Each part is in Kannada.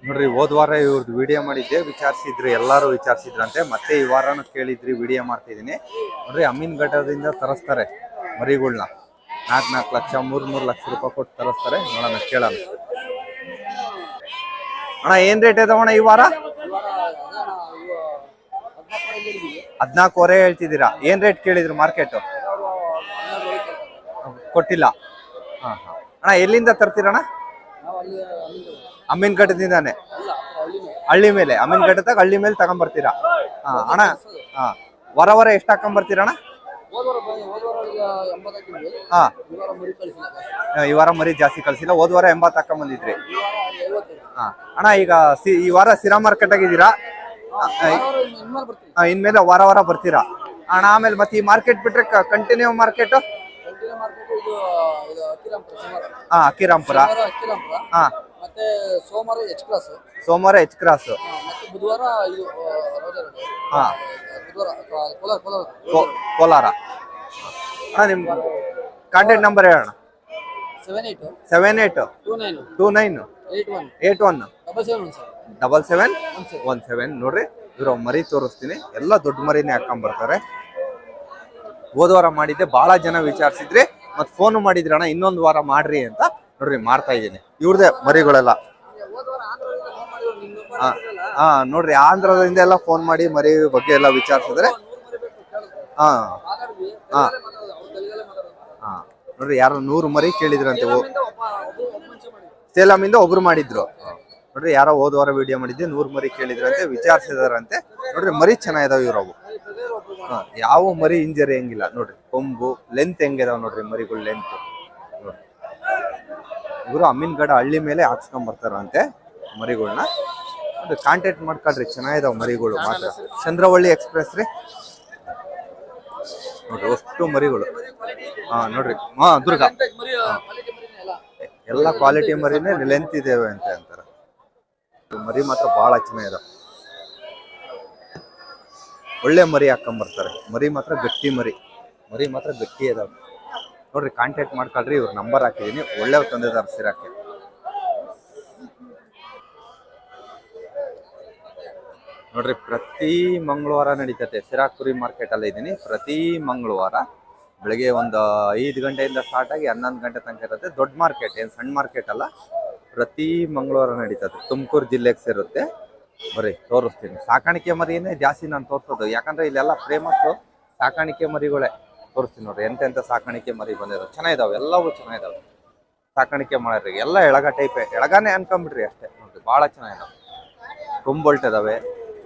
ನೋಡ್ರಿ ಹೋದ ವಾರ ಇವ್ರದ್ದು ವಿಡಿಯೋ ಮಾಡಿದ್ದೆ, ವಿಚಾರಿಸಿದ್ರಿ, ಎಲ್ಲಾರು ವಿಚಾರಿಸಿದ್ರಂತೆ. ಮತ್ತೆ ಈ ವಾರನೂ ಕೇಳಿದ್ರಿ, ವಿಡಿಯೋ ಮಾಡ್ತಿದ್ದೀನಿ. ನೋಡ್ರಿ ಅಮೀನ್ಘಟ್ಟದಿಂದ ತರಿಸ್ತಾರೆ ಮರಿಗಳ್ನ. 4 ಲಕ್ಷ 3 ಲಕ್ಷ ರೂಪಾಯಿ ಕೊಟ್ಟು ತರಿಸ್ತಾರೆ. ನೋಡೋಣ, ಕೇಳೋಣ. ಅಣ್ಣ ಏನ್ ರೇಟ್ ಇದಾವಣ್ಣ ಈ ವಾರ? 14.5 ಹೇಳ್ತಿದ್ದೀರಾ. ಏನ್ ರೇಟ್ ಕೇಳಿದ್ರು ಮಾರ್ಕೆಟ್? ಕೊಟ್ಟಿಲ್ಲ. ಹಾ ಹಾ. ಅಣ್ಣ ಎಲ್ಲಿಂದ ತರ್ತೀರಣ್ಣ? ಅಮೀನ್ಘಟ್ಟದಿಂದಾನೆ. ಹಳ್ಳಿ ಮೇಲೆ, ಅಮೀನ್ಘಟ್ಟದಾಗ ಹಳ್ಳಿ ಮೇಲೆ ತಗೊಂಡ್ಬರ್ತೀರಾ? ಹಾ ಅಣ್ಣ. ಹಾ, ವಾರ ಎಷ್ಟು ಹಾಕೊಂಡ್ಬರ್ತೀರಣ್ಣ? ಹಾ, ಈ ವಾರ ಮರಿ ಜಾಸ್ತಿ ಕಳ್ಸಿಲ್ಲ. ಹೋದ ವಾರ 80 ಹಾಕೊಂಡ್ಬಂದಿದ್ರಿ. ಹಾ ಅಣ್ಣ, ಈಗ ಈ ವಾರ ಸಿರಾ ಮಾರ್ಕೆಟ್ ಆಗಿದ್ದೀರಾ? ಇನ್ಮೇಲೆ ವಾರ ಬರ್ತೀರಾ ಅಣ್ಣ? ಆಮೇಲೆ ಮತ್ತೆ ಈ ಮಾರ್ಕೆಟ್ ಬಿಟ್ರೆ ಕಂಟಿನ್ಯೂ ಮಾರ್ಕೆಟ್? ಹಾ, ಅಕ್ಕಿರಾಂಪುರ. ಹಾ, ಮತ್ತೆ ಸೋಮವಾರ ಎಚ್ ಕ್ರಾಸ್. ಮತ್ತೆ ಬುಧವಾರ ಹಾ, ಕೋಲಾರ. ಅಣ್ಣ ನಿಮ್ ಕಾಂಟ್ಯಾಕ್ಟ್ ನಂಬರ್ ಹೇಳೋಣ. 7829817717 ನೋಡ್ರಿ. ಇವ್ರು ಮರಿ ತೋರಿಸ್ತೀನಿ, ಎಲ್ಲ ದೊಡ್ಡ ಮರಿನೇ ಹಾಕೊಂಡ್ ಬರ್ತಾರೆ. ಹೋದವಾರ ಮಾಡಿದ್ದೆ, ಬಹಳ ಜನ ವಿಚಾರಿಸಿದ್ರಿ, ಮತ್ ಫೋನ್ ಮಾಡಿದ್ರಣ್ಣ ಇನ್ನೊಂದು ವಾರ ಮಾಡ್ರಿ ಅಂತ. ನೋಡ್ರಿ ಮಾಡ್ತಾ ಇದ್ದೀನಿ. ಇವ್ರದೇ ಮರಿಗಳೆಲ್ಲ. ಹಾ ನೋಡ್ರಿ, ಆಂಧ್ರದಿಂದ ಎಲ್ಲ ಫೋನ್ ಮಾಡಿ ಮರಿ ಬಗ್ಗೆ ಎಲ್ಲ ವಿಚಾರಿಸಿದ್ರೆ. ಹಾ ಹಾ ಹಾ ನೋಡ್ರಿ, ಯಾರು 100 ಮರಿ ಕೇಳಿದ್ರಂತೆ. ಸೇಲಮಿಂದ ಒಬ್ರು ಮಾಡಿದ್ರು. ನೋಡ್ರಿ, ಯಾರೋ ಹೋದವಾರ ವಿಡಿಯೋ ಮಾಡಿದ್ದೆ, 100 ಮರಿ ಕೇಳಿದ್ರಂತೆ, ವಿಚಾರಿಸಿದಾರಂತೆ. ನೋಡ್ರಿ ಮರಿ ಚೆನ್ನಾಗಿದಾವ ಇವ್ರವು. ಹಾ, ಯಾವ ಮರಿ ಇಂಜರಿ ಹೆಂಗಿಲ್ಲ ನೋಡ್ರಿ. ಕೊಂಬು ಲೆಂತ್ ಹೆಂಗಿದಾವ ನೋಡ್ರಿ ಮರಿಗಳು, ಲೆಂತ್ ನೋಡ್ರಿ. ಇವರು ಅಮೀನ್ಗಡ ಹಳ್ಳಿ ಮೇಲೆ ಹಾಕ್ಸ್ಕೊಂಡ್ ಬರ್ತಾರಂತೆ ಮರಿಗಳನ್ನ. ಕಾಂಟ್ಯಾಕ್ಟ್ ಮಾಡ್ಕೊಳ್ರಿ, ಚೆನ್ನಾಗಿದಾವ ಮರಿಗಳು ಮಾತ್ರ. ಚಂದ್ರವಳ್ಳಿ ಎಕ್ಸ್ಪ್ರೆಸ್ ರೀ. ನೋಡ್ರಿ ಅಷ್ಟು ಮರಿಗಳು. ಹಾ ನೋಡ್ರಿ. ಹಾ, ದುರ್ಗ. ಎಲ್ಲ ಕ್ವಾಲಿಟಿ ಮರಿನೇ ಲೆಂತ್ ಇದೇವೆ ಅಂತ ಅಂತಾರೆ. ಮರಿ ಮಾತ್ರ ಬಹಳ ಚೆನ್ನಾಗಿದಾವ. ಒಳ್ಳೆ ಮರಿ ಹಾಕೊಂಡ್ ಬರ್ತಾರೆ. ಮರಿ ಮಾತ್ರ ಗಟ್ಟಿ ಮರಿ ಮಾತ್ರ ಗಟ್ಟಿ ಇದಾವೆ ನೋಡ್ರಿ. ಕಾಂಟ್ಯಾಕ್ಟ್ ಮಾಡ್ಕೊಳ್ರಿ, ಇವ್ರ ನಂಬರ್ ಹಾಕಿದೀನಿ. ಒಳ್ಳೆ ತಂದಿದ್ದಾರೆ ಸಿರಾಕ್ಕೆ. ನೋಡ್ರಿ, ಪ್ರತಿ ಮಂಗಳವಾರ ನಡೀತತೆ ಸಿರಾ ಕುರಿ ಮಾರ್ಕೆಟ್ ಅಲ್ಲಿ ಇದ್ದೀನಿ. ಪ್ರತಿ ಮಂಗಳವಾರ ಬೆಳಗ್ಗೆ ಒಂದು 5 ಗಂಟೆಯಿಂದ ಸ್ಟಾರ್ಟ್ ಆಗಿ 11 ಗಂಟೆ ತನಕ ಇರುತ್ತೆ. ದೊಡ್ಡ ಮಾರ್ಕೆಟ್, ಏನು ಸಣ್ಣ ಮಾರ್ಕೆಟ್ ಅಲ್ಲ. ಪ್ರತಿ ಮಂಗಳವಾರ ನಡೀತದೆ. ತುಮಕೂರು ಜಿಲ್ಲೆಗೆ ಸೇರುತ್ತೆ. ಬರೀ ತೋರಿಸ್ತೀನಿ. ಸಾಕಾಣಿಕೆ ಮರಿನೇ ಜಾಸ್ತಿ ನಾನು ತೋರಿಸೋದು, ಯಾಕಂದ್ರೆ ಇಲ್ಲೆಲ್ಲ ಫೇಮಸ್ಸು ಸಾಕಾಣಿಕೆ ಮರಿಗಳೇ. ತೋರಿಸ್ತೀನಿ ನೋಡ್ರಿ, ಎಂತೆಂಥ ಸಾಕಾಣಿಕೆ ಮರಿ ಬಂದಿರೋ ಚೆನ್ನಾಗಿದಾವೆ. ಎಲ್ಲವೂ ಚೆನ್ನಾಗಿದಾವೆ. ಸಾಕಾಣಿಕೆ ಮಾಡೋರಿ ಎಲ್ಲ ಎಳಗ ಟೈಪೇ, ಎಳಗಾನೆ ಅನ್ಕೊಂಬಿಡ್ರಿ ಅಷ್ಟೇ. ನೋಡ್ರಿ ಭಾಳ ಚೆನ್ನಾಗಿದಾವೆ. ಕೊಂಬೊಲ್ಟಿದಾವೆ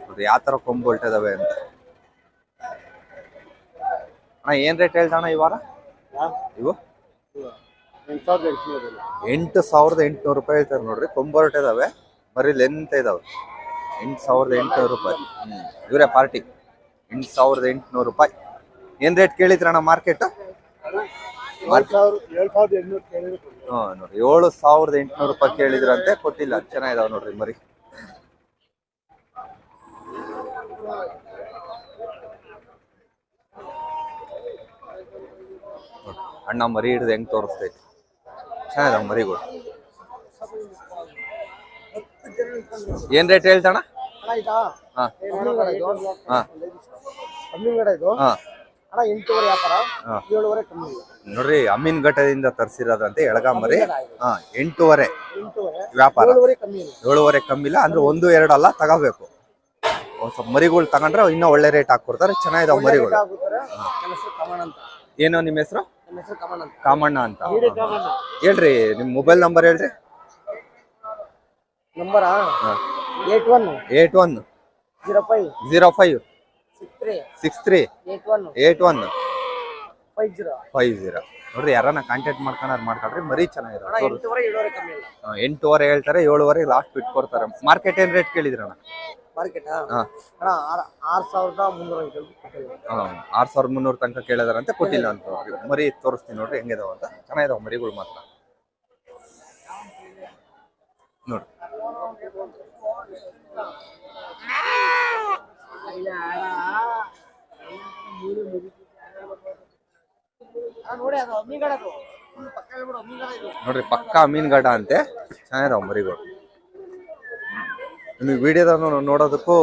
ನೋಡ್ರಿ, ಯಾವ ಥರ ಕೊಂಬೊಲ್ಟಿದಾವೆ ಅಂತ. ಅಣ್ಣ ಏನ್ ರೇಟ್ ಹೇಳ್ದಣ್ಣ ಈ ವಾರ ಇವು? 8,800 ರೂಪಾಯಿ ಹೇಳ್ತಾರೆ ನೋಡ್ರಿ. ಕೊಂಬೊಲ್ಟಿದಾವೆ, ಬರೀ ಲೆಂತ್ ಇದಾವೆ. 8,800 ರೂಪಾಯಿ. ಇವರೇ ಪಾರ್ಟಿ. 8,800 ರೂಪಾಯಿ. ಏನ್ ರೇಟ್ ಕೇಳಿದ್ರಣ್ಣ ಮಾರ್ಕೆಟ್? 7,800 ನೋಡಿ, 7,800 ರೂಪಾಯಿ ಕೇಳಿದ್ರಂತೆ, ಕೊಟ್ಟಿಲ್ಲ. ಚೆನ್ನಾಗಿದಾವೆ ನೋಡ್ರಿ ಮರಿ. ಅಣ್ಣ ಮರಿ ಹಿಡಿದು ಹೆಂಗ್ ತೋರಿಸ್ತೈತಿ, ಚೆನ್ನಾಗಿದಾವೆ ಮರಿಗಳು. ಏನ್ ರೇಟ್ ಹೇಳ್ತಣ್ಣ? ನೋಡ್ರಿ, ಅಮೀನ್ಘಟ್ಟದಿಂದ ತರಿಸಿರೋದಂತೆ ಎಳಗ ಮರಿ. 8,500 ವ್ಯಾಪಾರ. 7,500 ಕಮ್ಮಿಲ್ಲ ಅಂದ್ರೆ 1-2 ಅಲ್ಲ, ತಗೋಬೇಕು. ಒಂದ್ ಸ್ವಲ್ಪ ಮರಿಗಳು ತಗೊಂಡ್ರೆ ಇನ್ನೂ ಒಳ್ಳೆ ರೇಟ್ ಹಾಕೊಡ್ತಾರೆ. ಚೆನ್ನಾಗಿದಾವೆ ಮರಿಗಳು. ಏನೋ ನಿಮ್ಮ ಹೆಸರು? ಕಾಮಣ್ಣ ಅಂತ. ಹೇಳ್ರಿ ನಿಮ್ ಮೊಬೈಲ್ ನಂಬರ್ ಹೇಳ್ರಿ. ನಂಬರ್ 81 05 63 81 50. ನೋಡ್ರಿ, ಯಾರನ್ನ ಕಾಂಟ್ಯಾಕ್ಟ್ ಮಾಡ್ಕೊಳ್ರಿ. ಮರಿ ಚೆನ್ನಾಗಿದಾವೆ. 8,500 ಹೇಳ್ತಾರೆ, 7,500 ಲಾಸ್ಟ್ ಬಿಟ್ಕೊಡ್ತಾರೆ. ಮಾರ್ಕೆಟ್ ಏನ್ ರೇಟ್ ಕೇಳಿದ್ರಣ್ಣ? 6,300 ತನಕ ಕೇಳಿದಾರಂತೆ, ಕೊಟ್ಟಿಲ್ಲ ಅಂತ. ಮರಿ ತೋರಿಸ್ತೀನಿ ನೋಡ್ರಿ ಹೆಂಗಿದಾವ ಅಂತ. ಚೆನ್ನಾಗಿದಾವ ಮರಿಗಳು ಮಾತ್ರ ನೋಡ್ರಿ. ನೋಡ್ರಿ, ಪಕ್ಕ ಅಮೀನ್ಘಟ್ಟ ಅಂತೆ. ಚೆನ್ನಾಗಿದಾವ ಮರಿಗಳು. ನಿಮಗೆ ವಿಡಿಯೋದ ನೋಡೋದಕ್ಕೂ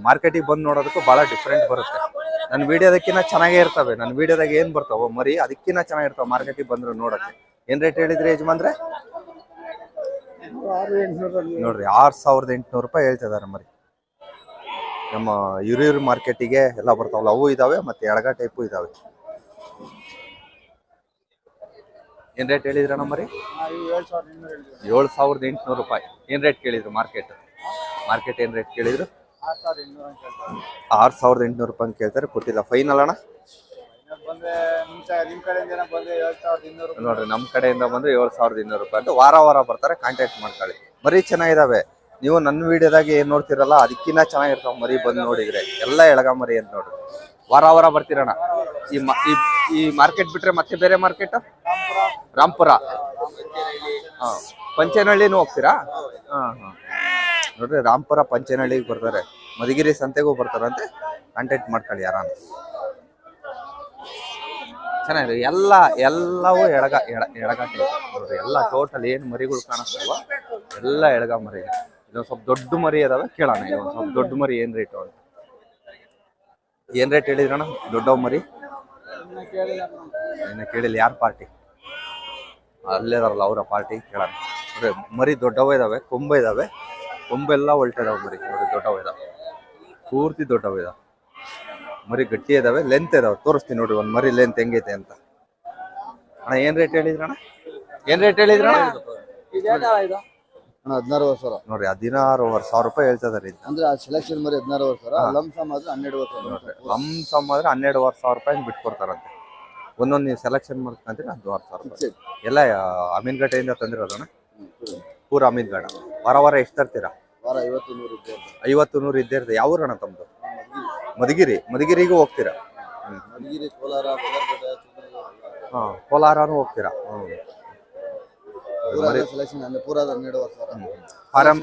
ಮಾರ್ಕೆಟಿಗೆ ಬಂದು ನೋಡೋದಕ್ಕೂ ಭಾಳ ಡಿಫ್ರೆಂಟ್ ಬರುತ್ತೆ. ನನ್ನ ವಿಡಿಯೋದಕ್ಕಿಂತ ಚೆನ್ನಾಗೇ ಇರ್ತವೆ. ನನ್ನ ವಿಡಿಯೋದಾಗ ಏನು ಬರ್ತಾವೋ ಮರಿ ಅದಕ್ಕಿಂತ ಚೆನ್ನಾಗಿರ್ತಾವೆ ಮಾರ್ಕೆಟಿಗೆ ಬಂದ್ರೆ ನೋಡೋಕ್ಕೆ. ಏನು ರೇಟ್ ಹೇಳಿದ್ರಿ ಯಜಮಾನ್ರೆ? ನೋಡ್ರಿ 6800 ರೂಪಾಯಿ ಹೇಳ್ತಿದ್ದಾರೆ ಮರಿ. ನಮ್ಮ ಹಿರಿಯೂರು ಮಾರ್ಕೆಟಿಗೆ ಎಲ್ಲ ಬರ್ತಾವಲ್ಲ ಅವು ಇದಾವೆ, ಮತ್ತೆ ಎಳಗ ಟೈಪು ಇದಾವೆ. ಏನ್ ರೇಟ್ ಹೇಳಿದ್ರ ಮರಿ? 7800 ರೂಪಾಯಿ. ಏನ್ ರೇಟ್ ಕೇಳಿದ್ರು ಮಾರ್ಕೆಟ್ ಏನ್ ರೇಟ್ ಕೇಳಿದ್ರು? 6800 ರೂಪಾಯಿ ಕೇಳ್ತಾರೆ, ಕೊಟ್ಟಿಲ್ಲ. ಫೈನಲ್ ಅಣ್ಣ ನೋಡ್ರಿ, ನಮ್ಮ ಕಡೆಯಿಂದ ಬಂದ್ರೆ 7200 ರೂಪಾಯಿ ಅಂತ. ವಾರ ಬರ್ತಾರೆ, ಕಾಂಟ್ಯಾಕ್ಟ್ ಮಾಡ್ಕೊಳ್ಳಿ. ಮರಿ ಚೆನ್ನಾಗಿದಾವೆ. ನೀವು ನನ್ನ ವಿಡಿಯೋದಾಗ ಏನ್ ನೋಡ್ತಿರಲ್ಲ ಅದಕ್ಕಿಂತ ಚೆನ್ನಾಗಿರ್ತಾವ ಮರಿ. ಬಂದು ನೋಡಿದ್ರೆ ಎಲ್ಲ ಎಳಗ ಮರಿ ಅಂತ ನೋಡ್ರಿ. ವಾರ ಬರ್ತೀರಣ್ಣ. ಈ ಮಾರ್ಕೆಟ್ ಬಿಟ್ರೆ ಮತ್ತೆ ಬೇರೆ ಮಾರ್ಕೆಟ್ ರಾಂಪುರ, ಪಂಚನಹಳ್ಳಿನೂ ಹೋಗ್ತೀರಾ? ನೋಡ್ರಿ, ರಾಂಪುರ ಪಂಚನಹಳ್ಳಿಗೆ ಬರ್ತಾರೆ, ಮಧುಗಿರಿ ಸಂತೆಗೂ ಬರ್ತಾರಂತೆ. ಕಾಂಟ್ಯಾಕ್ಟ್ ಮಾಡ್ಕೊಳ್ಳಿ ಯಾರನ್ನ. ಚೆನ್ನಾಗಿದೆ. ಎಲ್ಲವೂ ಎಳಗ ನೋಡ್ರಿ. ಎಲ್ಲ ಟೋಟಲ್ ಏನು ಮರಿಗಳು ಕಾಣಿಸ್ತಾವ ಎಲ್ಲ ಎಳಗ ಮರಿ. ಇದೊಂದು ಸ್ವಲ್ಪ ದೊಡ್ಡ ಮರಿ ಅದಾವೆ, ಕೇಳೋಣ. ಇದೊಂದು ಸ್ವಲ್ಪ ದೊಡ್ಡ ಮರಿ ಏನ್ ರೇಟು ಅಂತ. ಏನ್ ರೇಟ್ ಹೇಳಿದ್ರಣ್ಣ ದೊಡ್ಡವ್ ಮರಿ? ಇನ್ನು ಕೇಳಿಲ್ಲ. ಯಾರ ಪಾರ್ಟಿ? ಅಲ್ಲೇದಾರಲ್ಲ ಅವರ ಪಾರ್ಟಿ ಕೇಳೋಣ. ನೋಡ್ರಿ, ಮರಿ ದೊಡ್ಡವ ಇದಾವೆ, ಕೊಂಬೆಲ್ಲ ಹೊಲ್ಟಿದಾವೆ ಮರಿ. ನೋಡಿ, ದೊಡ್ಡವ ಇದಾವೆ, ಪೂರ್ತಿ ದೊಡ್ಡವ ಇದಾವೆ ಮರಿ. ಗಟ್ಟಿ ಇದಾವೆ, ಲೆಂತ್ ಇದಾವೆ. ತೋರಿಸ್ತೀನಿ ನೋಡ್ರಿ ಒಂದ್ ಮರಿ ಲೆಂತ್ ಹೆಂಗೈತೆ ಅಂತ. ಅಣ್ಣ ಏನ್ ರೇಟ್ ಹೇಳಿದ್ರಣ್ಣ? 16,000 ನೋಡ್ರಿ, 16,000 ರೂಪಾಯಿ ಹೇಳ್ತಿದಾರೆ. ಅಂದ್ರೆ ಸೆಲೆಕ್ಷನ್ ಮರಿ 16,000, ಲಂಸಮ್ ಆದ್ರೆ 12,000. ನೋಡ್ರಿ, ಲಂಸಮ್ ಆದ್ರೆ 12,500 ರೂಪಾಯಿ ಬಿಟ್ಕೊಡ್ತಾರಂತೆ. ಒಂದೊಂದು ನೀವು ಸೆಲೆಕ್ಷನ್ ಮಾಡ್ಕೊಂತೀರಿ 16,000 ರೂಪಾಯಿ. ಎಲ್ಲ ಅಮೀನ್ಗಡ್ಡೆಯಿಂದ ತಂದಿರೋದಣ್ಣ? ಪೂರ ಅಮೀನ್ಗಡ. ವಾರ ಎಷ್ಟು ತರ್ತೀರಾ? ವಾರ 50-100 50-100 ಇದ್ದೇ ಇರ್ತದೆ. ಯಾವ ಊರಣ್ಣ ತಮ್ಮದು? ಮಧುಗಿರಿಗೂ ಹೋಗ್ತೀರಾ? ಮಧುಗಿರಿ, ಕೋಲಾರ, ಕೋಲಾರನೂ ಹೋಗ್ತೀರಾ? ಸೆಲೆಕ್ಷನ್ ಪೂರದ 12,000. ಫಾರಂ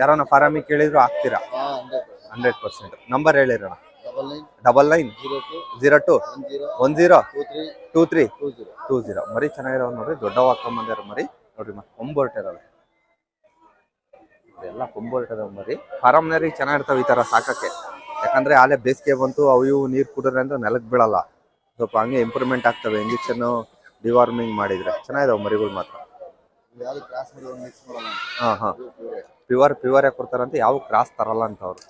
ಯಾರನ್ನ ಫಾರಮಿಗೆ ಕೇಳಿದ್ರು ಹಾಕ್ತೀರಾ? 100%. ನಂಬರ್ ಹೇಳಿರೋಣ. 990202102320. ಮರಿ ಚೆನ್ನಾಗಿರೋ ನೋಡ್ರಿ. ದೊಡ್ಡವ ಹಾಕೊಂಬಂದಾರ ಮರಿ ನೋಡ್ರಿ. ಮತ್ತೆ ಕೊಂಬೊರ್ಟಿದಾವೆ, ಎಲ್ಲ ಕೊಂಬೊರ್ಟಿದಾವೆ ಮರಿ. ಫಾರಮ್ನರಿಗೆ ಚೆನ್ನಾಗಿರ್ತಾವೆ ಈ ತರ ಸಾಕಕ್ಕೆ. ಯಾಕಂದ್ರೆ ಆಲೆ ಬೇಸಿಗೆ ಬಂತು, ಅವು ಇವು ನೀರು ಕುಡಿದ್ರೆ ಅಂದ್ರೆ ನೆಲಕ್ಕೆ ಬೀಳಲ್ಲ. ಸ್ವಲ್ಪ ಹಂಗೆ ಇಂಪ್ರೂವ್ಮೆಂಟ್ ಆಗ್ತವೆ. ಇಂಜೆಕ್ಷನ್ ಡಿವಾರ್ಮಿಂಗ್ ಮಾಡಿದ್ರೆ ಚೆನ್ನಾಗಿದಾವೆ ಮರಿಗಳು ಮಾತ್ರ. ಪ್ಯೂರ್ ಕೊಡ್ತಾರಂತೆ, ಯಾವ ಕ್ರಾಸ್ ತರಲ್ಲ ಅಂತ ಅವ್ರು.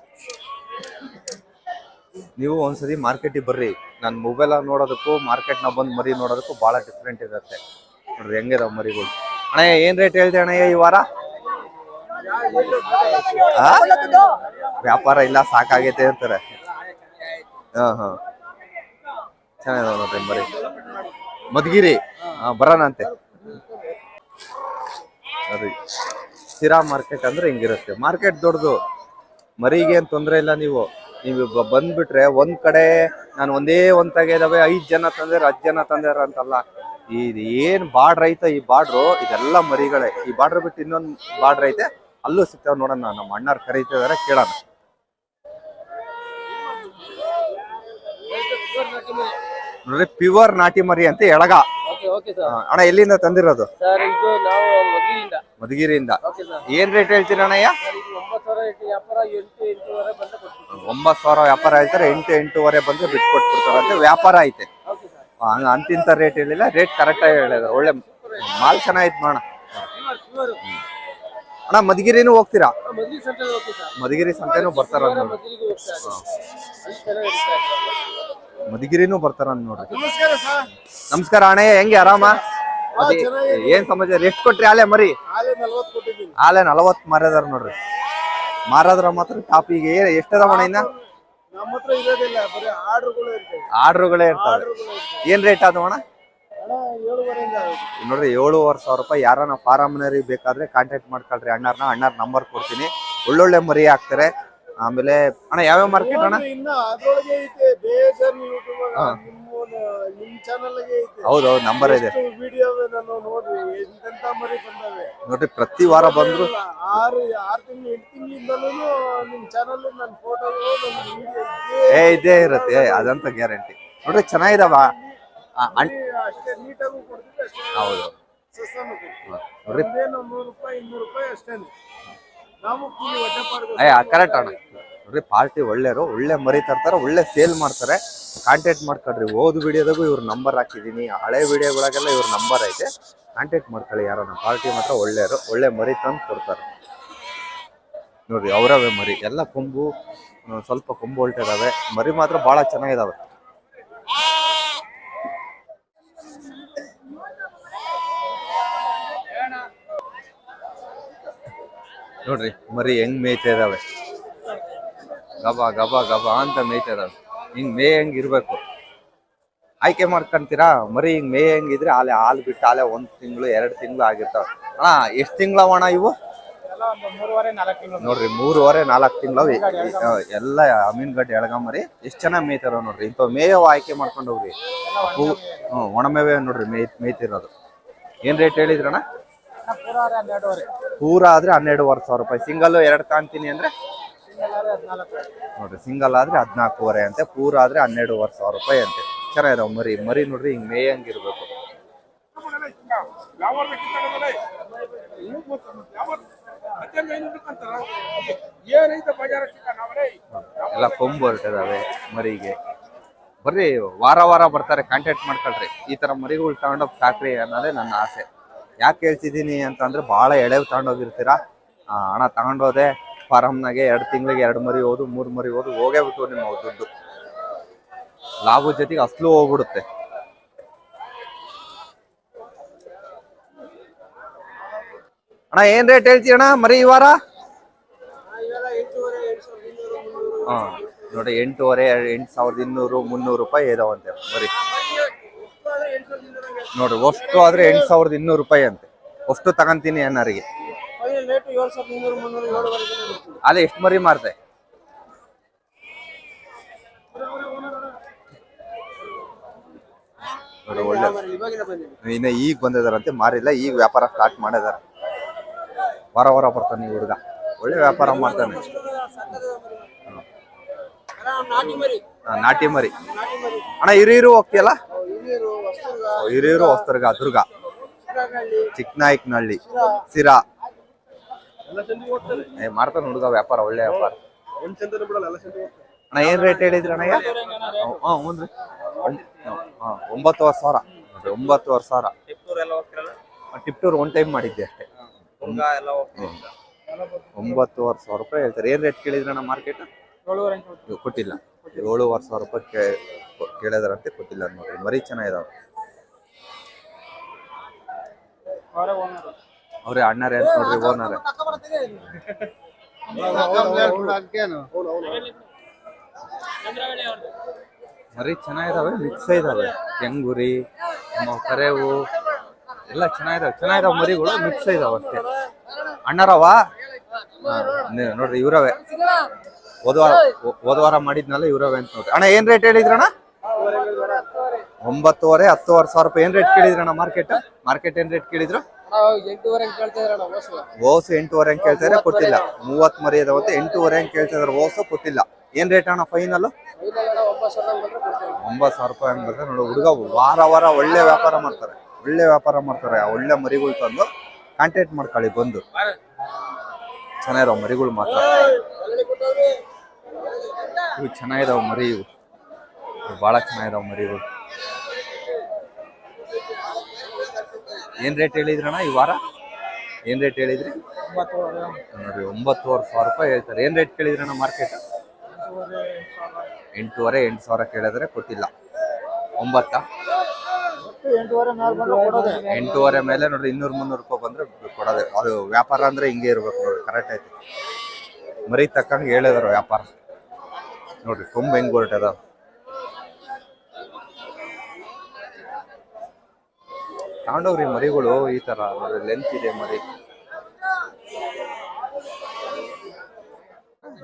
ನೀವು ಒಂದ್ಸತಿ ಮಾರ್ಕೆಟಿಗೆ ಬರ್ರಿ. ನನ್ನ ಮೊಬೈಲ್ ನೋಡೋದಕ್ಕೂ ಮಾರ್ಕೆಟ್ನ ಬಂದು ಮರಿ ನೋಡೋದಕ್ಕೂ ಭಾಳ ಡಿಫ್ರೆಂಟ್ ಇರುತ್ತೆ. ನೋಡ್ರಿ ಹೆಂಗಿದಾವ ಮರಿಗಳು. ಅಣ್ಣ ಏನ್ ರೇಟ್ ಹೇಳ್ದೆ ಅಣ್ಣಯ್ಯ ಈ ವಾರ? ವ್ಯಾಪಾರ ಇಲ್ಲ, ಸಾಕಾಗೈತೆ ಅಂತಾರೆ. ಚೆನ್ನಾಗಿದಾವ ನೋಡ್ರಿ ಮರಿ. ಮಧುಗಿರಿ ಬರೋಣ ಅಂತೆ ನೋಡ್ರಿ. ಸಿರಾ ಮಾರ್ಕೆಟ್ ಅಂದ್ರೆ ಹಿಂಗಿರುತ್ತೆ. ಮಾರ್ಕೆಟ್ ದೊಡ್ಡದು, ಮರಿಗೆ ಏನ್ ತೊಂದರೆ ಇಲ್ಲ. ನೀವು ಬಂದ್ಬಿಟ್ರೆ ಒಂದ್ ಕಡೆ ನಾನು ಒಂದೇ ಒಂದ್ ತೆಗೆದವೆ 5 ಜನ ತಂದಾರ 10 ಜನ ತಂದಾರ ಅಂತಲ್ಲ. ಇದು ಏನ್ ಬಾರ್ಡ್ರ್ ಐತೆ, ಈ ಬಾರ್ಡ್ರು ಇದೆಲ್ಲ ಮರಿಗಳೇ. ಈ ಬಾರ್ಡ್ರ್ ಬಿಟ್ಟು ಇನ್ನೊಂದು ಬಾರ್ಡ್ರ್ ಐತೆ, ಅಲ್ಲೂ ಸಿಗ್ತಾವ. ನೋಡೋಣ, ನಮ್ಮ ಅಣ್ಣಾರ್ ಕರೀತಿದಾರೆ, ಕೇಳೋಣ. ನೋಡ್ರಿ, ಪ್ಯೂರ್ ನಾಟಿ ಮರಿ ಅಂತ ಎಳಗ. ಅಣ್ಣ ಎಲ್ಲಿಂದ ತಂದಿರೋದು? ಮಧುಗಿರಿಯಿಂದ. ಏನ್ ರೇಟ್ ಹೇಳ್ತೀರ ಅಣ್ಣಯ್ಯ? 9,000 ವ್ಯಾಪಾರ ಹೇಳ್ತಾರೆ. 8-8.5 ಬಂದ್ರೆ ಬಿಟ್ಕೊಟ್ಬಿಡ್ತಾರಂತೆ. ವ್ಯಾಪಾರ ಐತೆ, ಅಂತಿಂತ ರೇಟ್ ಹೇಳಿಲ್ಲ. ರೇಟ್ ಕರೆಕ್ಟ್ ಆಗಿ ಹೇಳಿದ್ರು. ಒಳ್ಳೆ ಮಾಲ್ ಚೆನ್ನಾಗಿತ್ತು ಮಾಡ. ಅಣ್ಣ ಮಧುಗಿರಿನೂ ಹೋಗ್ತೀರಾ? ಮಧುಗಿರಿ ಸಂತೆನೂ ಬರ್ತಾರ ಮಧುಗಿರಿನೂ ಬರ್ತಾರ ನೋಡ್ರಿ. ನಮಸ್ಕಾರ ಅಣ್ಣಯ್ಯ, ಹೆಂಗೆ ಆರಾಮ? ಏನ್ ಸಮಾಚಾರ? ಎಷ್ಟು ಕೊಟ್ರಿ ಆಲೆ ಮರಿ? ಆಲೆ 40 ಮಾರದಾರ ನೋಡ್ರಿ. ಮಾರಾದ್ರ ಮಾತ್ರ ಟಾಪ್. ಈಗ ಎಷ್ಟದ ಇನ್ನ? ಆರ್ಡ್ರುಗಳೇ ಇರ್ತಾವೆ. ಏನ್ ರೇಟ್ ಅದು ಅಣ್ಣ? ನೋಡ್ರಿ, 7,500 ರೂಪಾಯಿ. ಯಾರನ್ನ ಫಾರಮ್ನರಿಗೆ ಬೇಕಾದ್ರೆ ಕಾಂಟ್ಯಾಕ್ಟ್ ಮಾಡ್ಕೊಳ್ರಿ ಅಣ್ಣಾರ್ ನಂಬರ್ ಕೊಡ್ತೀನಿ. ಒಳ್ಳೊಳ್ಳೆ ಮರಿ ಹಾಕ್ತಾರೆ. ಆಮೇಲೆ ಅಣ್ಣ ಯಾವ್ಯಾವ ಮಾರ್ಕೆಟ್ ಅಣ್ಣ? ಹೌದೌದು, ನಂಬರ್ ಇದೆ ನೋಡ್ರಿ. ಪ್ರತಿ ವಾರ ಬಂದ್ರು ಇದೇ ಇರುತ್ತೆ, ಅದಂತ ಗ್ಯಾರಂಟಿ. ನೋಡ್ರಿ ಚೆನ್ನಾಗಿದಾವ. ಹೌದು ನೋಡ್ರಿ, ಕರೆಕ್ಟ್ ಅಣ್ಣ. ನೋಡ್ರಿ ಪಾರ್ಟಿ ಒಳ್ಳೆಯವರು, ಒಳ್ಳೆ ಮರಿ ತರ್ತಾರೆ, ಒಳ್ಳೆ ಸೇಲ್ ಮಾಡ್ತಾರೆ. ಕಾಂಟ್ಯಾಕ್ಟ್ ಮಾಡ್ಕೊಳ್ರಿ. ಓದ್ ವಿಡಿಯೋದಾಗೂ ಇವ್ರ ನಂಬರ್ ಹಾಕಿದೀನಿ, ಹಳೆ ವಿಡಿಯೋಗಳಾಗೆಲ್ಲ ಇವ್ರ ನಂಬರ್ ಐತೆ. ಕಾಂಟ್ಯಾಕ್ಟ್ ಮಾಡ್ಕೊಳ್ಳಿ. ಯಾರನ್ನ ಪಾರ್ಟಿ ಮಾತ್ರ ಒಳ್ಳೆಯವರು, ಒಳ್ಳೆ ಮರಿ ತಂದು ಕೊಡ್ತಾರೆ. ನೋಡ್ರಿ ಅವರವೇ ಮರಿ ಎಲ್ಲ ಕೊಂಬು, ಸ್ವಲ್ಪ ಕೊಂಬು ಹೊಲ್ಟಿದಾವೆ. ಮರಿ ಮಾತ್ರ ಬಹಳ ಚೆನ್ನಾಗಿದಾವೆ. ನೋಡ್ರಿ ಮರಿ ಹೆಂಗ್ ಮೇಯ್ತಾ ಇದಾವೆ, ಗಬಾ ಗಬಾ ಗಬಾ ಅಂತ ಮೇಯ್ತಾ ಇದಾವೆ. ಹಿಂಗ್ ಮೇಯಂಗ್ ಇರ್ಬೇಕು. ಆಯ್ಕೆ ಮಾಡ್ಕೊಂತೀರಾ ಮರಿ ಹಿಂಗ್ ಮೇಯಂಗಿದ್ರೆ ಆಲೆ ಹಾಲು ಬಿಟ್ಟು ಆಲೆ 1 ತಿಂಗಳು 2 ತಿಂಗಳು ಆಗಿರ್ತಾವ. ಅಣ್ಣ ಎಷ್ಟು ತಿಂಗಳವಣ ಇವು? ನೋಡ್ರಿ 3.5-4 ತಿಂಗಳು ಎಲ್ಲ ಅಮೀನ್ಗಡ್ಡೆ ಎಳಗಮರಿ ಎಷ್ಟು ಚೆನ್ನಾಗಿ ಮೇಯ್ತಾರ ನೋಡ್ರಿ. ಇಂಥ ಮೇಯವ್ ಆಯ್ಕೆ ಮಾಡ್ಕೊಂಡವ್ರಿ. ಒಣಮೇವೆ ನೋಡ್ರಿ ಮೇಯ್ತಿರೋದು. ಏನ್ ರೇಟ್ ಹೇಳಿದ್ರಣ್ಣ? ಪೂರ ಆದ್ರೆ 12,500 ರೂಪಾಯಿ. ಸಿಂಗಲ್ 2 ಕಾಣ್ತೀನಿ ಅಂದ್ರೆ ನೋಡ್ರಿ, ಸಿಂಗಲ್ ಆದ್ರೆ 14,500 ಅಂತೆ, ಪೂರ ಆದ್ರೆ 12,500 ರೂಪಾಯಿ ಅಂತೆ. ಚೆನ್ನಾಗಿದಾವ ಮರಿ. ಮರಿ ನೋಡ್ರಿ ಹಿಂಗ್ ಮೇಯಂಗಿರ್ಬೇಕು. ಎಲ್ಲ ಕೊಂಬು ಹೊರಟಿದಾವೆ ಮರಿಗೆ. ಬರ್ರಿ ವಾರ ವಾರ ಬರ್ತಾರೆ, ಕಾಂಟ್ಯಾಕ್ಟ್ ಮಾಡ್ಕೊಳ್ರಿ. ಈ ತರ ಮರಿಗಳು ತಗೊಂಡೋಗಿ ಸಾಕ್ರಿ ಅನ್ನೋದೇ ನನ್ನ ಆಸೆ. ಯಾಕೆ ಹೇಳ್ತಿದ್ದೀನಿ ಅಂತಂದ್ರೆ ಬಹಳ ಎಳೆವ್ ತಗೊಂಡೋಗಿರ್ತೀರಾ. ಹಣ ತಗೊಂಡೋದೆ ಫಾರಮ್ನಾಗೆ 2 ತಿಂಗಳಿಗೆ 2 ಮರಿ ಹೋದು 3 ಮರಿ ಹೋದು ಹೋಗೇ ಬಿಟ್ಟು ನಿಮ್ಮ ದುಡ್ಡು ಲಾಭದ ಜೊತೆಗೆ ಅಸ್ಲು ಹೋಗ್ಬಿಡುತ್ತೆ. ಅಣ್ಣ ಏನ್ ರೇಟ್ ಹೇಳ್ತೀಯ ಅಣ್ಣ ಮರಿ ಈ ವಾರ? ನೋಡಿ 8,500, 8,200, 300 ರೂಪಾಯಿ ಇದಾವಂತೆ ಮರಿ. ನೋಡ್ರಿ ಅಷ್ಟು ಆದ್ರೆ 8,200 ರೂಪಾಯಿ ಅಂತೆ. ಅಷ್ಟು ತಗೊಂತೀನಿ ಅನ್ನೋರಿಗೆ. ಅಲ್ಲೇ ಎಷ್ಟು ಮರಿ ಮಾರ್ತೆ? ನೋಡಿ ಒಳ್ಳೆ ಇನ್ನ ಈಗ ಬಂದಿದಾರಂತೆ, ಮಾರಿಲ್ಲ. ಈಗ ವ್ಯಾಪಾರ ಸ್ಟಾರ್ಟ್ ಮಾಡಿದಾರೆ. ವಾರ ವಾರ ಬರ್ತಾನೆ ಹುಡುಗ, ಒಳ್ಳೆ ವ್ಯಾಪಾರ ಮಾಡ್ತಾನೆ. ನಾಟಿ ಮರಿ ಅಣ್ಣ. ಹಿರಿಯೂರು ಹೋಗ್ತೀಯಲ್ಲ? ಹಿರಿಯೂರು, ಹೊಸ್ತರ್ಗ, ದುರ್ಗ, ಚಿಕ್ಕನಾಯಕನಹಳ್ಳಿ, ಸಿರಾ ಮಾಡ್ತಾನೆ ಹುಡುಗ ವ್ಯಾಪಾರ, ಒಳ್ಳೆ ವ್ಯಾಪಾರ. ಅಣ್ಣ ಏನ್ ರೇಟ್ ಹೇಳಿದ್ರಿ ಅಣ್ಣ? 9,500. 9,500. ಟಿಪ್ಟೂರ್ 1 ಟೈಮ್ ಮಾಡಿದ್ದೆ ಅಷ್ಟೇ. 9,500 ರೂಪಾಯಿ ಹೇಳ್ತಾರೆ. ಏನ್ ರೇಟ್ ಕೇಳಿದ್ರಣ್ಣ ಮಾರ್ಕೆಟ್? ಕೊಟ್ಟಿಲ್ಲ. 7,500 ರೂಪಾಯಿ ಕೇಳಿದಾರಂತೆ, ಕೊಟ್ಟಿಲ್ಲ. ನೋಡ್ರಿ ಮರಿ ಚೆನ್ನಾಗಿದಾವೆ. ಅವ್ರೇ ಅಣ್ಣರೇ ಅಂತ ನೋಡ್ರಿ, ಓನರೇ. ಮರಿ ಚೆನ್ನಾಗಿದಾವೆ, ಮಿಕ್ಸ್ ಇದಾವೆ. ಕೆಂಗುರಿ, ಕರೆವು ಎಲ್ಲ ಚೆನ್ನಾಗಿದಾವೆ ಮರಿಗಳು, ಮಿಕ್ಸ್ ಇದಾವೆ ಅಷ್ಟೇ. ಅಣ್ಣರವ ನೋಡ್ರಿ ಇವ್ರವೇ. ಹೋದ್ವಾರ ಮಾಡಿದ್ನಲ್ಲ ಇವ್ರವೇ ಅಂತ ನೋಡ್ರಿ. ಅಣ್ಣ ಏನ್ ರೇಟ್ ಹೇಳಿದ್ರಣ್ಣ? 9,500, 10,500 ರೂಪಾಯಿ. ಏನ್ ರೇಟ್ ಕೇಳಿದ್ರಣ್ಣ ಮಾರ್ಕೆಟ್? ಏನ್ ರೇಟ್ ಕೇಳಿದ್ರು? ಓಸು 8,500 ಕೇಳ್ತಾರೆ, ಕೊಟ್ಟಿಲ್ಲ. 30 ಮರಿ ಇದಾವಂತೆ, 8,500 ಕೇಳ್ತಿದಾರೆ. ಓಸು ಕೊಟ್ಟಿಲ್ಲ. ಏನ್ ರೇಟ್ ಅಣ್ಣ ಫೈನಲ್? 9,000 ರೂಪಾಯಿ ಹಂಗ್ ಬರ್ತಾರೆ ನೋಡು. ಹುಡುಗ ವಾರ ವಾರ ಒಳ್ಳೆ ವ್ಯಾಪಾರ ಮಾಡ್ತಾರೆ, ಒಳ್ಳೆ ಮರಿಗಳು ತಂದು ಕಾಂಟ್ಯಾಕ್ಟ್ ಮಾಡ್ಕೊಳ್ಳಿ ಬಂದು. ಚೆನ್ನಾಗಿದಾವ ಮರಿಗಳು ಮಾತ್ರ. ಇವು ಚೆನ್ನಾಗಿದಾವ ಮರಿ, ಇವು ಬಹಳ ಚೆನ್ನಾಗಿದಾವ ಮರಿಗಳು. ಏನ್ ರೇಟ್ ಹೇಳಿದ್ರಣ್ಣ ಈ ವಾರ? ಏನ್ ರೇಟ್ ಹೇಳಿದ್ರಿ? ನೋಡ್ರಿ 9,500 ರೂಪಾಯಿ ಹೇಳ್ತಾರೆ. ಏನ್ ರೇಟ್ ಕೇಳಿದ್ರಣ್ಣ ಮಾರ್ಕೆಟ್? 8,500, 8,000 ಕೇಳಿದ್ರೆ ಕೊಟ್ಟಿಲ್ಲ. 8,500 ಮೇಲೆ ನೋಡ್ರಿ 200-300 ರೂಪಾಯಿ ಬಂದ್ರೆ ಕೊಡೋದೆ. ಅದು ವ್ಯಾಪಾರ ಅಂದ್ರೆ ಹಿಂಗೆ ಇರ್ಬೇಕು ನೋಡ್ರಿ, ಕರೆಕ್ಟ್ ಐತಿ. ಮರಿ ತಕ್ಕಂಗೆ ಹೇಳಿದಾರ ವ್ಯಾಪಾರ. ನೋಡ್ರಿ ಕೊಂಬ್ ಹೆಂಗ್ ಹೊರಟದ. ತಗೊಂಡೋಗ್ರಿ ಮರಿಗಳು ಈ ತರ ನೋಡ್ರಿ, ಲೆಂತ್ ಇದೆ ಮರಿ.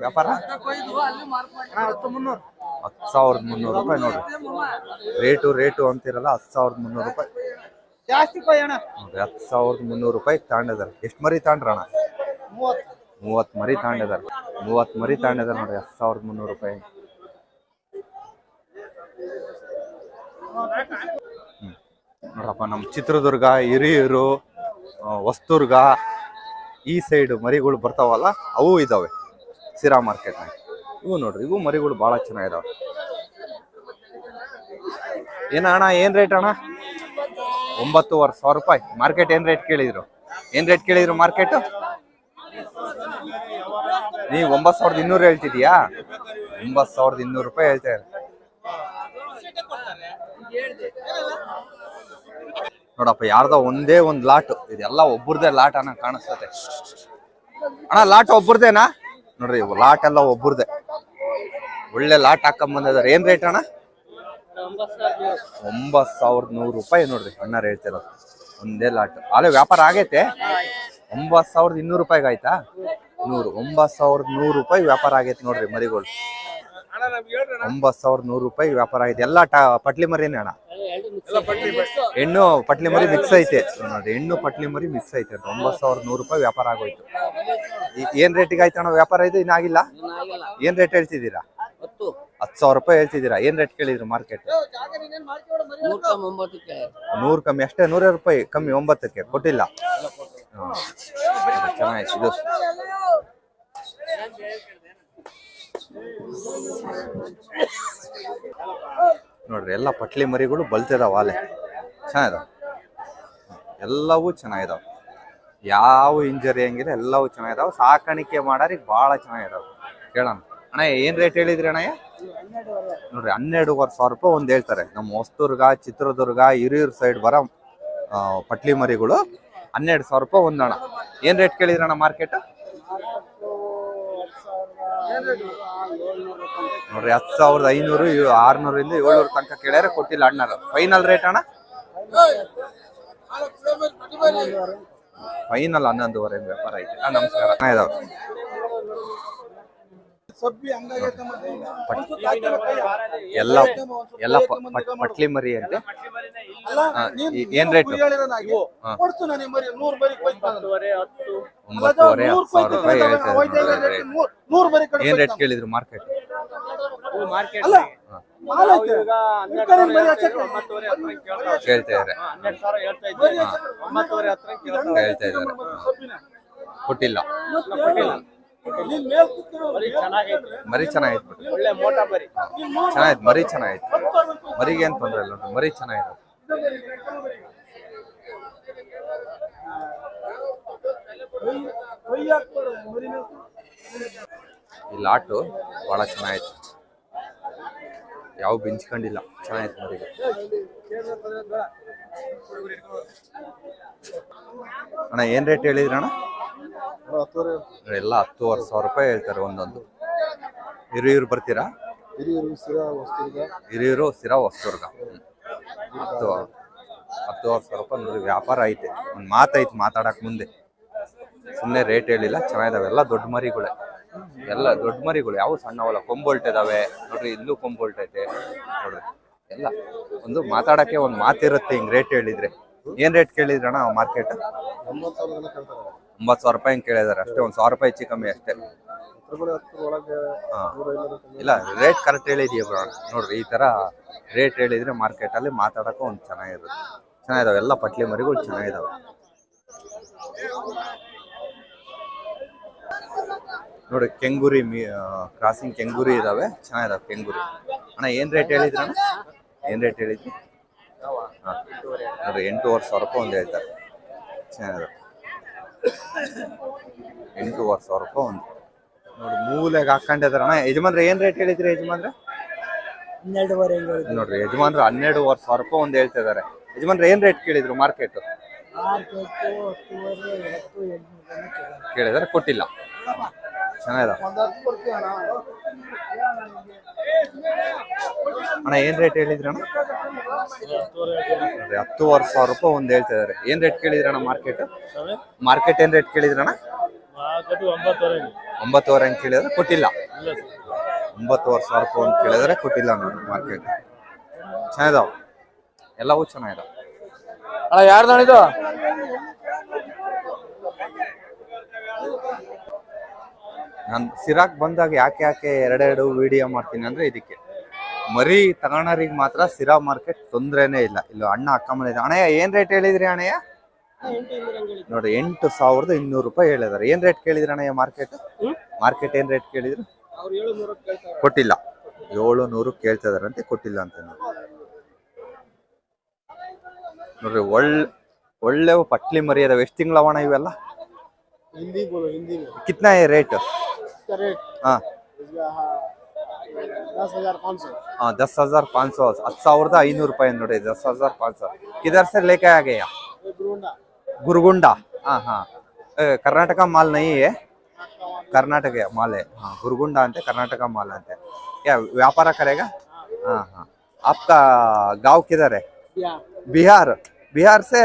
ವ್ಯಾಪಾರ 10,300 ರೂಪಾಯಿ ನೋಡ್ರಿ. ರೇಟು ಅಂತಿರಲ್ಲ, 10,300 ರೂಪಾಯಿ ಜಾಸ್ತಿ ನೋಡ್ರಿ. 10,300 ರೂಪಾಯಿ ತಗೊಂಡಿದಾರೆ. ಎಷ್ಟು ಮರಿ ತಗೊಂಡ್ರಣ್ಣ? 30 ಮರಿ ತಗೊಂಡಿದಾರೆ. 30 ಮರಿ ತಗೊಂಡಿದಾರೆ ನೋಡ್ರಿ, 10,300 ರೂಪಾಯಿ. ನೋಡ್ರಪ್ಪ, ನಮ್ಮ ಚಿತ್ರದುರ್ಗ, ಹಿರಿಯೂರು, ಹೊಸದುರ್ಗ ಈ ಸೈಡ್ ಮರಿಗಳು ಬರ್ತಾವಲ್ಲ ಅವು ಇದಾವೆ ಸಿರಾ ಮಾರ್ಕೆಟ್ನಾಗ. ಇವು ನೋಡ್ರಿ, ಇವು ಮರಿಗಳು ಭಾಳ ಚೆನ್ನಾಗಿದಾವೆ. ಏನ ಅಣ್ಣ, ಏನ್ ರೇಟ್ ಅಣ್ಣ? 9,500 ರೂಪಾಯಿ. ಮಾರ್ಕೆಟ್ ಏನ್ ರೇಟ್ ಕೇಳಿದ್ರು? ಮಾರ್ಕೆಟ್ ನೀವು 9,200 ಹೇಳ್ತಿದ್ಯಾ? 9,200 ರೂಪಾಯಿ ಹೇಳ್ತಾ ಇದ್ದಾರೆ. ನೋಡಪ್ಪ, ಯಾರ್ದ ಒಂದೇ ಒಂದು ಲಾಟ್, ಇದೆಲ್ಲ ಒಬ್ಬರದೇ ಲಾಟ್ ಅನ್ನ ಕಾಣಿಸ್ತದೆ ಅಣ್ಣ. ಲಾಟ್ ಒಬ್ಬರದೇನಾ? ನೋಡ್ರಿ, ಲಾಟ್ ಎಲ್ಲ ಒಬ್ಬರದೇ. ಒಳ್ಳೆ ಲಾಟ್ ಹಾಕೊಂಡ್ ಬಂದಿದ್ದಾರೆ. ಏನ್ ರೇಟ್ ಅಣ್ಣ? 9,100 ರೂಪಾಯಿ. ನೋಡ್ರಿ ಅಣ್ಣ ಹೇಳ್ತಿರೋದು, ಒಂದೇ ಲಾಟ್. ಅಲ್ಲೇ ವ್ಯಾಪಾರ ಆಗೈತೆ. 9,200 ರೂಪಾಯಿಗೆ ಆಯ್ತಾ? 9,100 ರೂಪಾಯಿ ವ್ಯಾಪಾರ ಆಗೈತೆ ನೋಡ್ರಿ ಮರಿಗಳು. 9,100 ರೂಪಾಯಿ ವ್ಯಾಪಾರ ಆಗೈತೆ. ಎಲ್ಲ ಪಟ್ಲಿ ಮರಿನೇ ಅಣ್ಣ. ಹೆಣ್ಣು ಪಟ್ಲಿ ಮರಿ ಮಿಕ್ಸ್ ಐತೆ ನೋಡ್ರಿ, ಹೆಣ್ಣು ಪಟ್ಲಿ ಮರಿ ಮಿಕ್ಸ್ ಐತೆ. 9,100 ರೂಪಾಯಿ ವ್ಯಾಪಾರ ಆಗೋಯ್ತು. ಏನ್ ರೇಟಿಗೆ ಆಯ್ತು ಅಣ್ಣ ವ್ಯಾಪಾರ? ಇದು ಇನ್ನಾಗಿಲ್ಲ. ಏನ್ ರೇಟ್ ಹೇಳ್ತಿದ್ದೀರಾ? 10,000 ರೂಪಾಯಿ ಹೇಳ್ತಿದ್ದೀರಾ. ಏನ್ ರೇಟ್ ಕೇಳಿದ್ರು ಮಾರ್ಕೆಟ್? 100 ಕಮ್ಮಿ ಅಷ್ಟೇ. 100 ರೂಪಾಯಿ ಕಮ್ಮಿ. 9ಕ್ಕೆ ಕೊಟ್ಟಿಲ್ಲ. ಚೆನ್ನಾಗಿತ್ತು ಇದು. ನೋಡ್ರಿ, ಎಲ್ಲ ಪಟ್ಲಿ ಮರಿಗಳು ಬಲ್ತಿದಾವ. ಅಲೆ ಚೆನ್ನಾಗಿದಾವ, ಎಲ್ಲವೂ ಚೆನ್ನಾಗಿದಾವ. ಯಾವ ಇಂಜರಿ ಹಂಗಿಲ್ಲ, ಎಲ್ಲವೂ ಚೆನ್ನಾಗಿದಾವ. ಸಾಕಾಣಿಕೆ ಮಾಡಾರಿಗೆ ಭಾಳ ಚೆನ್ನಾಗಿದಾವ. ಕೇಳೋಣ ಅಣ್ಣ, ಏನ್ ರೇಟ್ ಹೇಳಿದ್ರಿ ಅಣ್ಣಯ್ಯ? ನೋಡ್ರಿ, 12,500 ರೂಪಾಯಿ ಒಂದ್ ಹೇಳ್ತಾರೆ. ನಮ್ಮ ಹೊಸದುರ್ಗ, ಚಿತ್ರದುರ್ಗ, ಹಿರಿಯೂರು ಸೈಡ್ ಬರೋ ಪಟ್ಲಿ ಮರಿಗಳು 12,000 ರೂಪಾಯಿ ಒಂದಣ್ಣ. ಏನ್ ರೇಟ್ ಕೇಳಿದ್ರಣ್ಣ ಮಾರ್ಕೆಟ್? ನೋಡ್ರಿ, 10,500, 600 700 ತನಕ ಕೇಳ್ಯಾರ, ಕೊಟ್ಟಿಲ್ಲ ಅಣ್ಣಾರ. ಫೈನಲ್ ರೇಟ್ ಅಣ್ಣ? ಫೈನಲ್ 11,500 ವ್ಯಾಪಾರ ಐತೆ. ನಮಸ್ಕಾರ. ಇದಾವೆ ಎಲ್ಲ ಎಲ್ಲ ಪಟ್ಲಿ ಮರಿ ಅಂತೆ. ಏನ್ ರೇಟ್? 9,500 ರೂಪಾಯಿ ಹೇಳ್ತಾರೆ. ಏನ್ ರೇಟ್ ಕೇಳಿದ್ರು ಮಾರ್ಕೆಟ್? ಕೇಳ್ತಾ ಇದಾರೆ. ಕೊಟ್ಟಿಲ್ಲ. ಮರಿ ಚೆನ್ನಾಗಿತ್ತು. ಚೆನ್ನಾಗಿತ್ತು ಮರಿ, ಚೆನ್ನಾಗಿತ್ತು. ಮರಿಗೆ ಏನ್ ತೊಂದ್ರೆ ಇಲ್ಲ. ಮರಿ ಚೆನ್ನಾಗಿತ್ತು. ಈ ಲಾಟು ಬಹಳ ಚೆನ್ನಾಗಿತ್ತು. ಯಾವ ಬಿಂಚ್ಕೊಂಡಿಲ್ಲ, ಚೆನ್ನಾಗಿತ್ತು ಮರಿಗೆ. ಅಣ್ಣ ಏನ್ ರೇಟ್ ಹೇಳಿದ್ರಿ ಅಣ್ಣ? ಎಲ್ಲ 10,500 ರೂಪಾಯಿ ಹೇಳ್ತಾರೆ ಒಂದೊಂದು. ಹಿರಿಯೂರು ಬರ್ತೀರಾ? ಹಿರಿಯೂರು, ಸಿರಾ, ಹೊಸದುರ್ಗ. 10,500 ರೂಪಾಯಿ ನೋಡಿ ವ್ಯಾಪಾರ ಐತೆ. ಒಂದು ಮಾತೈತೆ ಮಾತಾಡಕ್ ಮುಂದೆ. ಸುಮ್ಮನೆ ರೇಟ್ ಹೇಳಿಲ್ಲ. ಚೆನ್ನಾಗಿದಾವೆ. ಎಲ್ಲ ದೊಡ್ಡ ಮರಿಗಳೇ, ಎಲ್ಲ ದೊಡ್ಡ ಮರಿಗಳು. ಯಾವ ಸಣ್ಣವಲ್ಲ. ಕೊಂಬೋಲ್ಟಿದಾವೆ ನೋಡ್ರಿ. ಇಲ್ಲೂ ಕೊಂಬೋಲ್ಟೈತೆ ನೋಡ್ರಿ. ಎಲ್ಲ ಒಂದು ಮಾತಾಡಕ್ಕೆ ಒಂದು ಮಾತಿರುತ್ತೆ ಹಿಂಗ್ ರೇಟ್ ಹೇಳಿದ್ರೆ. ಏನ್ ರೇಟ್ ಕೇಳಿದ್ರಣ್ಣ ಮಾರ್ಕೆಟ್? 9,000 ರೂಪಾಯಿ ಹಿಂಗ್ ಕೇಳಿದಾರೆ ಅಷ್ಟೇ. 1,000 ರೂಪಾಯಿ ಹೆಚ್ಚು ಕಮ್ಮಿ ಅಷ್ಟೇ. ಇಲ್ಲ, ರೇಟ್ ಕರೆಕ್ಟ್ ಹೇಳಿದೀಯ ಬ್ರೋ. ನೋಡ್ರಿ, ಈ ತರ ರೇಟ್ ಹೇಳಿದ್ರೆ ಮಾರ್ಕೆಟ್ ಅಲ್ಲಿ ಮಾತಾಡಕ್ಕೆ ಒಂದು ಚೆನ್ನಾಗಿರುತ್ತೆ. ಚೆನ್ನಾಗಿದಾವೆ. ಎಲ್ಲ ಪಟ್ಲಿ ಮರಿಗಳು ಚೆನ್ನಾಗಿದಾವೆ. ನೋಡಿ, ಕೆಂಗುರಿ ಕ್ರಾಸಿಂಗ್ ಕೆಂಗುರಿ ಇದಾವೆ. ಚೆನ್ನಾಗಿದಾವೆ ಕೆಂಗುರಿ. ಅಣ್ಣ ಏನ್ ರೇಟ್ ಹೇಳಿದ್ರ? ಏನ್ ರೇಟ್ ಹೇಳಿದ್ರಿ? ನೋಡ್ರಿ, 8,500 ರೂಪಾಯಿ ಒಂದು ಹೇಳ್ತಾರೆ. ಚೆನ್ನಾಗಿದಾವೆ. 8,500 ರೂಪಾಯಿ ಒಂದು. ನೋಡಿ, ಮೂಲೆಗೆ ಹಾಕೊಂಡಿದಾರ. ಅಣ್ಣ ಯಜಮಾನ್ರೆ ಏನ್ ರೇಟ್ ಹೇಳಿದ್ರಿ ಯಜಮಾನ್ರೆ? 12,500. ನೋಡ್ರಿ, ಯಜಮಾನ್ರು 12,500 ರೂಪಾಯಿ ಒಂದು ಹೇಳ್ತಾ ಇದಾರೆ. ಯಜಮಾನ್ರೆ ಏನ್ ರೇಟ್ ಕೇಳಿದ್ರು ಮಾರ್ಕೆಟ್? ಕೇಳಿದಾರೆ, ಕೊಟ್ಟಿಲ್ಲ. ಚೆನ್ನಾಗಿದಾವೆ. ಅಣ್ಣ ಏನ್ ರೇಟ್ ಹೇಳಿದ್ರಣ್ಣ? 10,500 ರೂಪಾಯಿ ಒಂದು ಹೇಳ್ತಾ ಇದಾರೆ. ಏನ್ ರೇಟ್ ಕೇಳಿದ್ರಣ್ಣ ಮಾರ್ಕೆಟ್? ಮಾರ್ಕೆಟ್ ಏನ್ ರೇಟ್ ಕೇಳಿದ್ರಣ್ಣ? 9,500 ಹೆಂಗ್ ಕೇಳಿದ್ರೆ ಕೊಟ್ಟಿಲ್ಲ. 9,500 ರೂಪಾಯಿ ಒಂದು ಕೇಳಿದ್ರೆ ಕೊಟ್ಟಿಲ್ಲ ನಾನು ಮಾರ್ಕೆಟ್. ಚೆನ್ನಾಗಿದಾವೆ, ಎಲ್ಲವೂ ಚೆನ್ನಾಗಿದಾವೆ. ಅಣ್ಣ ಯಾರ್ದು ಇದು? ನಾನು ಸಿರಾಕ್ ಬಂದಾಗ ಯಾಕೆ ಎರಡೆರಡು ವಿಡಿಯೋ ಮಾಡ್ತೀನಿ ಅಂದ್ರೆ ಇದಕ್ಕೆ. ಮರಿ ತಗೋಣರಿಗೆ ಮಾತ್ರ ಸಿರಾ ಮಾರ್ಕೆಟ್ ತೊಂದ್ರೆನೇ ಇಲ್ಲ. ಇಲ್ಲ ಅಣ್ಣ ಅಕ್ಕ ಮನೆ. ಅಣ್ಣಯ್ಯ ಏನ್ ರೇಟ್ ಹೇಳಿದ್ರಿ ಅಣ್ಣಯ್ಯ? ನೋಡ್ರಿ 8,200 ರೂಪಾಯಿ ಹೇಳಿದಾರೆ. ಏನ್ ರೇಟ್ ಕೇಳಿದ್ರಣ್ಣ ಈ ಮಾರ್ಕೆಟ್? ಮಾರ್ಕೆಟ್ ಏನ್ ರೇಟ್ ಕೇಳಿದ್ರು? ಕೊಟ್ಟಿಲ್ಲ. 700 ಕೇಳ್ತಾ ಇದಾರಂತೆ, ಕೊಟ್ಟಿಲ್ಲ ಅಂತ ನೋಡ್ರಿ. ಒಳ್ಳೆ ಪಟ್ಲಿ ಮರಿ ಅದಾವ. ಎಷ್ಟು ತಿಂಗಳವಣ ಇವೆಲ್ಲ? हिंदी बोलो हिंदी में ಕಿತ್ನಾ है ರೇಟ್? इसका रेट ಹಾ 10,500 हाँ 10,500 10,500 ರೂಪಾಯಿ ನೋಡಿ. 10,500 किधर से लेके आ गया? गुरगुंडा। हाँ हाँ कर्नाटका माल नहीं है, कर्नाटक माल है। हाँ गुरगुंडा अंते कर्नाटका माल अंते। क्या व्यापार करेगा? हाँ हाँ आपका गांव किधर है? बिहार। बिहार से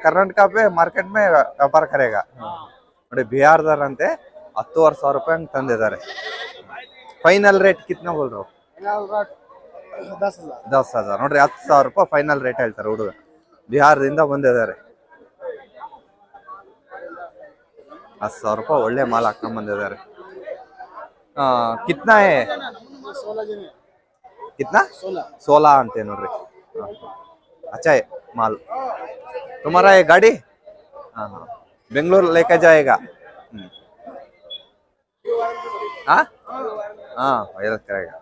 कर्नाटका पे मार्केट में व्यापार करेगा ನೋಡಿ. ಬಿಹಾರದರಂತೆ 10,500 ರೂಪಾಯಿ ಹಂಗೆ ತಂದಿದ್ದಾರೆ. ಫೈನಲ್ ರೇಟ್ ಕಿತ್ನಾ ಬೋಲ್ ರಹೋ? 10,000 ನೋಡ್ರಿ. 10,000 ರೂಪಾಯಿ ಫೈನಲ್ ರೇಟ್ ಹೇಳ್ತಾರೆ ಹುಡುಗ. ಬಿಹಾರದಿಂದ ಬಂದಿದ್ದಾರೆ. 10,000 ರೂಪಾಯಿ ಒಳ್ಳೆ ಮಾಲ್ ಹಾಕೊಂಡ್ ಬಂದಿದ್ದಾರೆ. ಕಿತ್ನಾ ಹೇ? ಕಿತ್ನಾ? 16 ಅಂತೆ ನೋಡ್ರಿ. अच्छा है माल तुम्हारा ये गाड़ी? हाँ हाँ बेंगलोर लेके जाएगा। हाँ हाँ करेगा।